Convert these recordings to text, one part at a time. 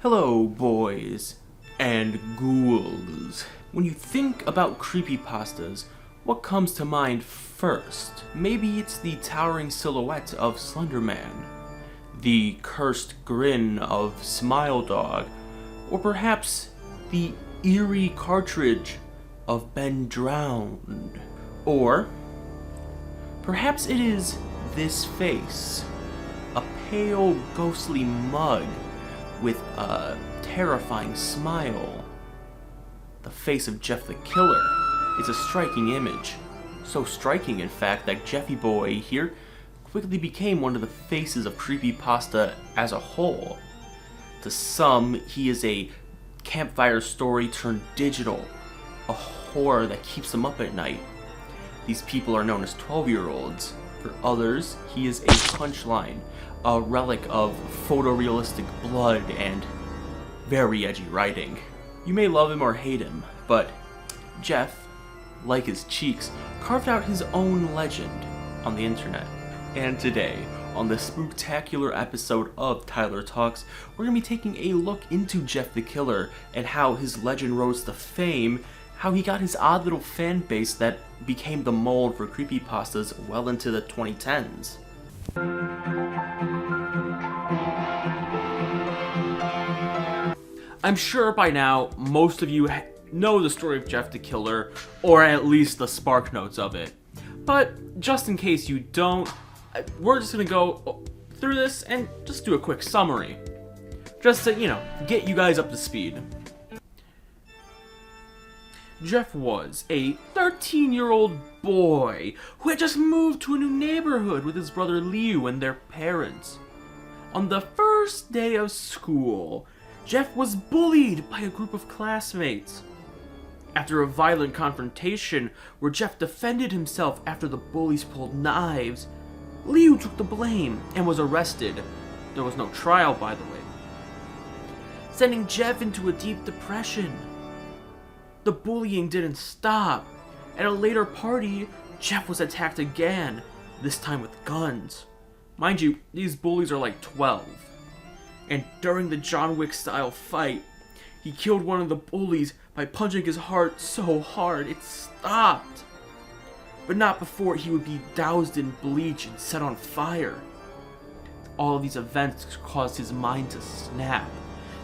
Hello, boys and ghouls. When you think about creepypastas, what comes to mind first? Maybe it's the towering silhouette of Slender Man, the cursed grin of Smile Dog, or perhaps the eerie cartridge of Ben Drowned. Or perhaps it is this face, a pale, ghostly mug with a terrifying smile. The face of Jeff the Killer is a striking image. So striking, in fact, that Jeffy Boy here quickly became one of the faces of creepypasta as a whole. To some, he is a campfire story turned digital, a horror that keeps them up at night. These people are known as 12-year-olds. For others, he is a punchline, a relic of photorealistic blood and very edgy writing. You may love him or hate him, but Jeff, like his cheeks, carved out his own legend on the internet. And today, on this spooktacular episode of Tyler Talks, we're going to be taking a look into Jeff the Killer and how his legend rose to fame, how he got his odd little fan base that became the mold for creepypastas well into the 2010s. I'm sure by now most of you know the story of Jeff the Killer, or at least the spark notes of it. But just in case you don't, we're just gonna go through this and just do a quick summary. Just to, get you guys up to speed. Jeff was a 13-year-old boy who had just moved to a new neighborhood with his brother Liu and their parents. On the first day of school, Jeff was bullied by a group of classmates. After a violent confrontation where Jeff defended himself after the bullies pulled knives, Liu took the blame and was arrested. There was no trial, by the way, sending Jeff into a deep depression. The bullying didn't stop. At a later party, Jeff was attacked again, this time with guns. Mind you, these bullies are like 12. And during the John Wick-style fight, he killed one of the bullies by punching his heart so hard it stopped. But not before he would be doused in bleach and set on fire. All of these events caused his mind to snap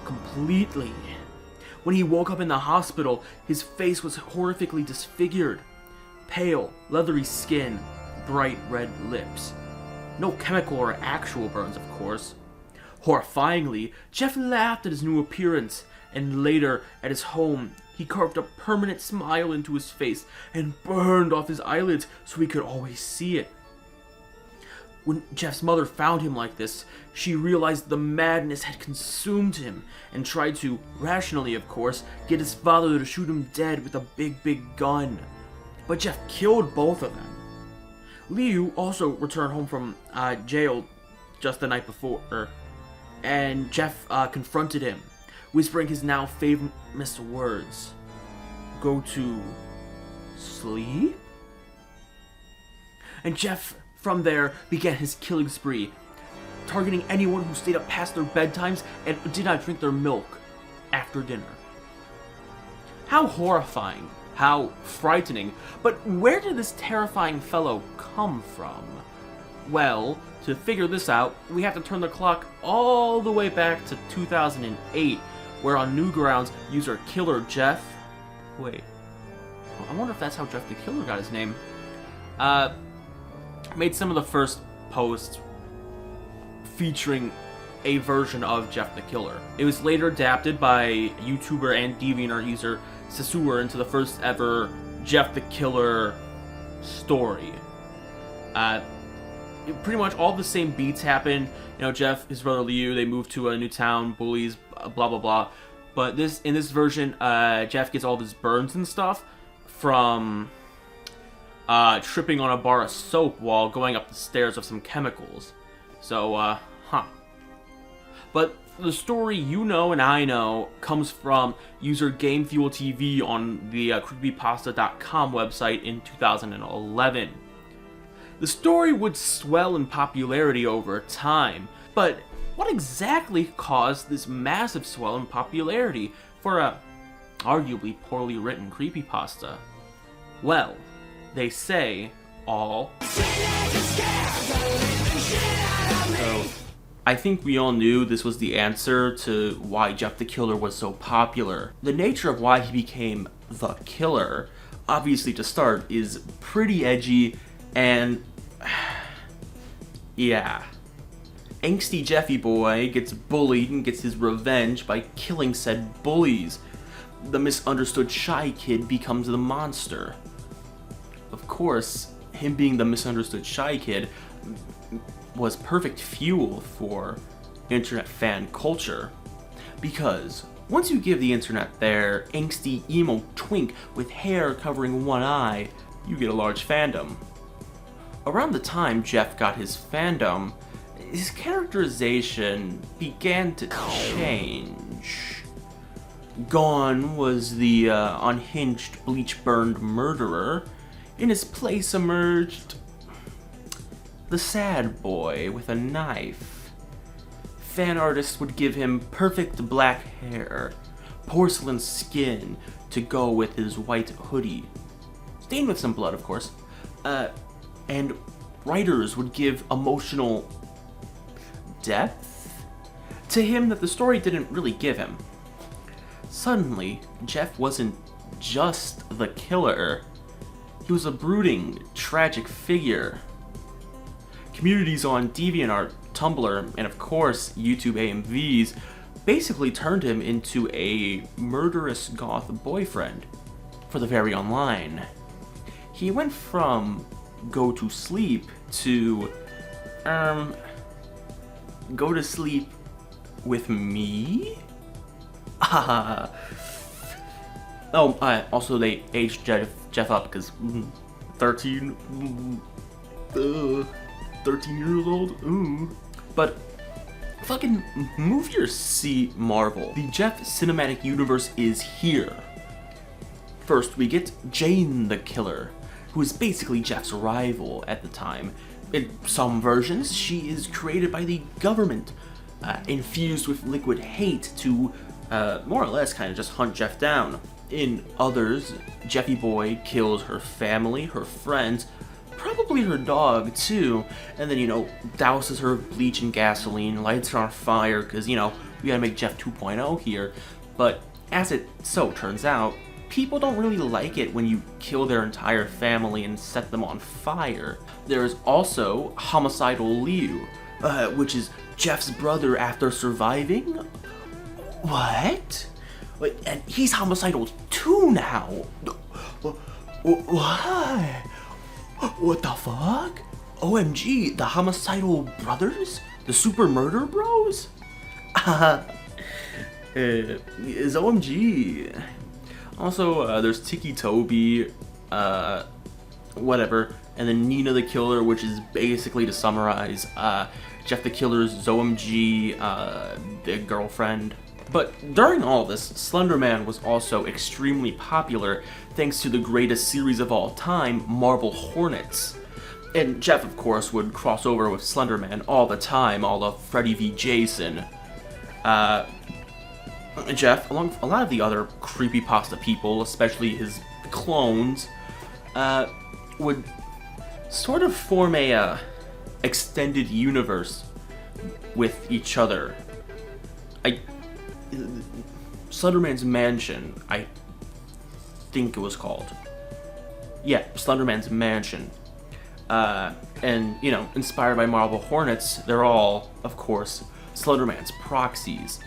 completely. When he woke up in the hospital, his face was horrifically disfigured. Pale, leathery skin, bright red lips. No chemical or actual burns, of course. Horrifyingly, Jeff laughed at his new appearance, and later, at his home, he carved a permanent smile into his face and burned off his eyelids so he could always see it. When Jeff's mother found him like this, she realized the madness had consumed him and tried to, rationally of course, get his father to shoot him dead with a big gun. But Jeff killed both of them. Liu also returned home from jail just the night before, and Jeff confronted him, whispering his now famous words, "Go to sleep?" And Jeff, from there, began his killing spree, targeting anyone who stayed up past their bedtimes and did not drink their milk after dinner. How horrifying, how frightening, but where did this terrifying fellow come from? Well, to figure this out, we have to turn the clock all the way back to 2008, where on Newgrounds, user Killer Jeff... Wait, I wonder if that's how Jeff the Killer got his name. Made some of the first posts featuring a version of Jeff the Killer. It was later adapted by YouTuber and DeviantArt user Sasur into the first ever Jeff the Killer story. Pretty much all the same beats happened. Jeff, his brother Liu, they moved to a new town, bullies, blah blah blah. But in this version, Jeff gets all of his burns and stuff from tripping on a bar of soap while going up the stairs of some chemicals. So, But the story you know and I know comes from user GameFuelTV on the creepypasta.com website in 2011. The story would swell in popularity over time, but what exactly caused this massive swell in popularity for a arguably poorly written creepypasta? Well, they say all... So, I think we all knew this was the answer to why Jeff the Killer was so popular. The nature of why he became the Killer, obviously to start, is pretty edgy and... yeah. Angsty Jeffy boy gets bullied and gets his revenge by killing said bullies. The misunderstood shy kid becomes the monster. Of course, him being the misunderstood shy kid was perfect fuel for internet fan culture, because once you give the internet their angsty emo twink with hair covering one eye, you get a large fandom. Around the time Jeff got his fandom, his characterization began to change. Gone was the unhinged, bleach-burned murderer. In his place emerged the sad boy with a knife. Fan artists would give him perfect black hair, porcelain skin to go with his white hoodie. Stained with some blood, of course. And writers would give emotional depth to him that the story didn't really give him. Suddenly, Jeff wasn't just the killer. He was a brooding, tragic figure. Communities on DeviantArt, Tumblr, and of course YouTube AMVs basically turned him into a murderous goth boyfriend for the very online. He went from go to sleep to go to sleep with me? Also they aged Jeff up because 13 years old? Ooh. But fucking move your seat, Marvel. The Jeff cinematic universe is here. First, we get Jane the Killer, who is basically Jeff's rival at the time. In some versions, she is created by the government, infused with liquid hate to more or less kind of just hunt Jeff down. In others, Jeffy Boy kills her family, her friends, probably her dog too, and then, douses her with bleach and gasoline, lights her on fire, because, we gotta make Jeff 2.0 here. But as it so turns out, people don't really like it when you kill their entire family and set them on fire. There is also Homicidal Liu, which is Jeff's brother after surviving. What? Wait, and he's homicidal too now. What? What the fuck? OMG, the homicidal brothers? The super murder bros? Is OMG. Also, there's Tiki Toby, whatever, and then Nina the Killer, which is basically, to summarize, Jeff the Killer's OMG, the girlfriend. But during all this, Slender Man was also extremely popular thanks to the greatest series of all time, Marble Hornets. And Jeff, of course, would cross over with Slender Man all the time, a la Freddy v. Jason. Jeff, along with a lot of the other creepypasta people, especially his clones, would sort of form a extended universe with each other. Slenderman's Mansion, I think it was called. Yeah, Slenderman's Mansion. And, inspired by Marble Hornets, they're all, of course, Slenderman's proxies.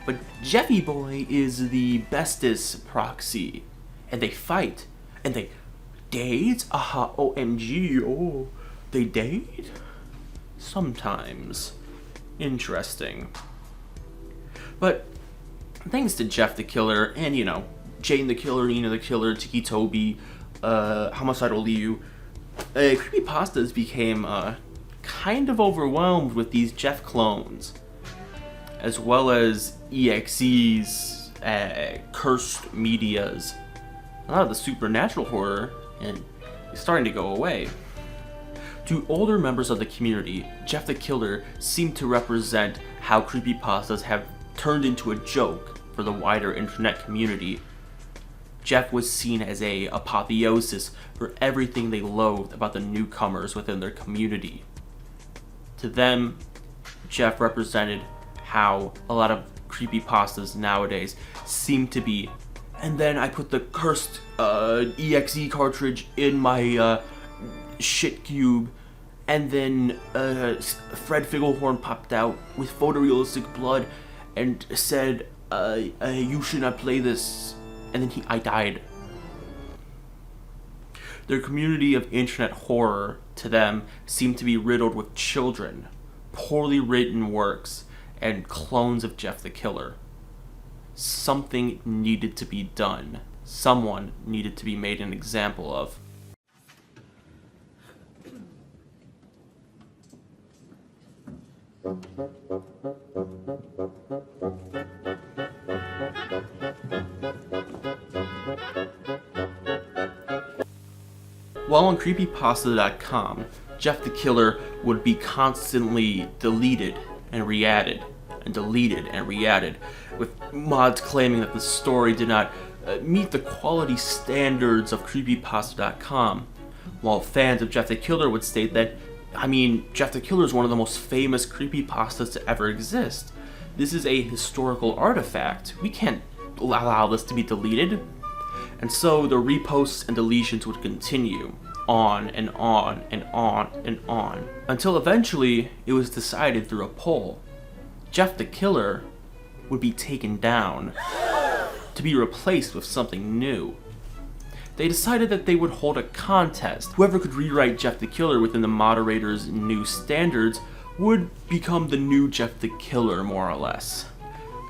But Jeffy Boy is the bestest proxy. And they fight. And they date? Aha, OMG, oh. They date? Sometimes. Interesting. But thanks to Jeff the Killer and, Jane the Killer, Nina the Killer, Tiki Toby, Homicidal Liu, creepypastas became kind of overwhelmed with these Jeff clones, as well as EXEs, cursed medias. A lot of the supernatural horror is starting to go away. To older members of the community, Jeff the Killer seemed to represent how creepypastas have turned into a joke for the wider internet community. Jeff was seen as a apotheosis for everything they loathed about the newcomers within their community. To them, Jeff represented how a lot of creepypastas nowadays seem to be. And then I put the cursed EXE cartridge in my shit cube, and then Fred Figglehorn popped out with photorealistic blood and said, you should not play this. And then I died. Their community of internet horror, to them, seemed to be riddled with children, poorly written works, and clones of Jeff the Killer. Something needed to be done. Someone needed to be made an example of. While on creepypasta.com, Jeff the Killer would be constantly deleted and re-added, and deleted and re-added, with mods claiming that the story did not meet the quality standards of creepypasta.com, while fans of Jeff the Killer would state that, Jeff the Killer is one of the most famous creepypastas to ever exist. This is a historical artifact. We can't allow this to be deleted. And so the reposts and deletions would continue, on and on and on and on, until eventually it was decided through a poll. Jeff the Killer would be taken down to be replaced with something new. They decided that they would hold a contest. Whoever could rewrite Jeff the Killer within the moderator's new standards would become the new Jeff the Killer, more or less.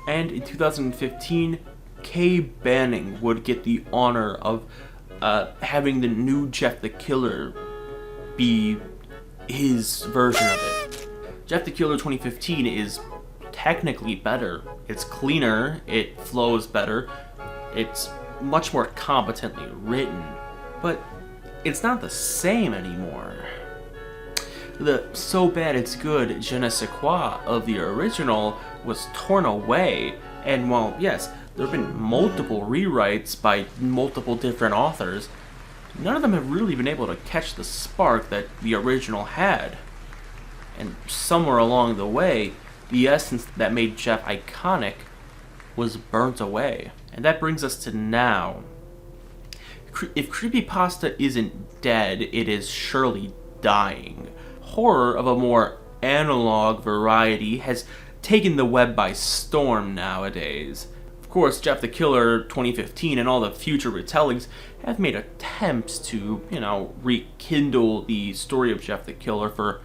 And in 2015, Kay Banning would get the honor of having the new Jeff the Killer be his version of it. Jeff the Killer 2015 is technically better. It's cleaner, it flows better, it's much more competently written, but it's not the same anymore. The so bad it's good je ne sais quoi of the original was torn away, and while yes, there have been multiple rewrites by multiple different authors, none of them have really been able to catch the spark that the original had. And somewhere along the way, the essence that made Jeff iconic was burnt away. And that brings us to now. If creepypasta isn't dead, it is surely dying. Horror of a more analog variety has taken the web by storm nowadays. Of course, Jeff the Killer 2015 and all the future retellings have made attempts to, rekindle the story of Jeff the Killer for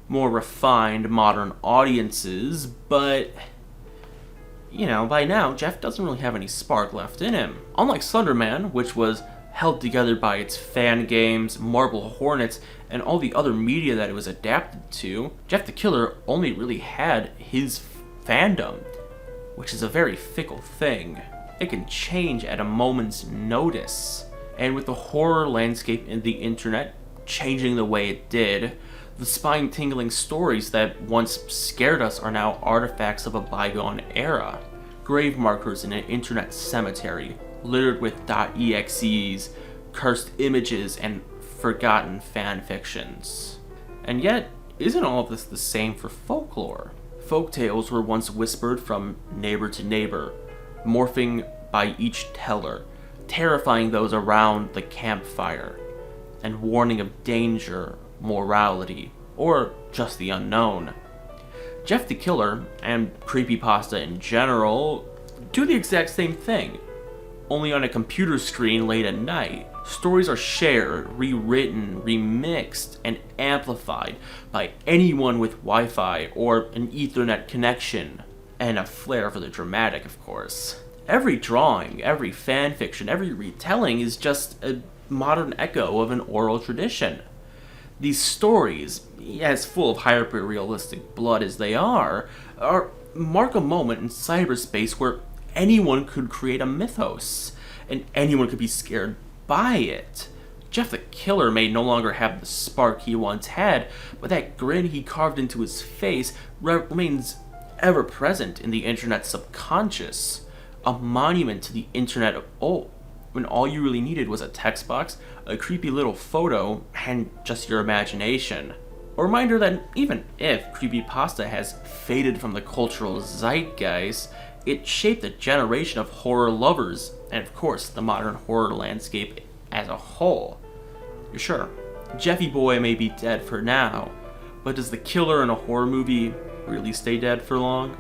more refined modern audiences, but by now, Jeff doesn't really have any spark left in him. Unlike Slenderman, which was held together by its fan games, Marble Hornets, and all the other media that it was adapted to, Jeff the Killer only really had his fandom, which is a very fickle thing. It can change at a moment's notice. And with the horror landscape in the internet changing the way it did, the spine-tingling stories that once scared us are now artifacts of a bygone era. Grave markers in an internet cemetery, littered with .exes, cursed images, and forgotten fan fictions. And yet, isn't all of this the same for folklore? Folktales were once whispered from neighbor to neighbor, morphing by each teller, terrifying those around the campfire, and warning of danger, morality, or just the unknown. Jeff the Killer, and creepypasta in general, do the exact same thing, only on a computer screen late at night. Stories are shared, rewritten, remixed, and amplified by anyone with Wi-Fi or an Ethernet connection, and a flair for the dramatic, of course. Every drawing, every fanfiction, every retelling is just a modern echo of an oral tradition. These stories, as full of hyper-realistic blood as they are mark a moment in cyberspace where anyone could create a mythos, and anyone could be scared by it. Jeff the Killer may no longer have the spark he once had, but that grin he carved into his face remains ever present in the internet's subconscious, a monument to the internet of old, when all you really needed was a text box, a creepy little photo, and just your imagination. A reminder that even if creepypasta has faded from the cultural zeitgeist, it shaped a generation of horror lovers, and of course, the modern horror landscape as a whole. Sure, Jeffy Boy may be dead for now, but does the killer in a horror movie really stay dead for long?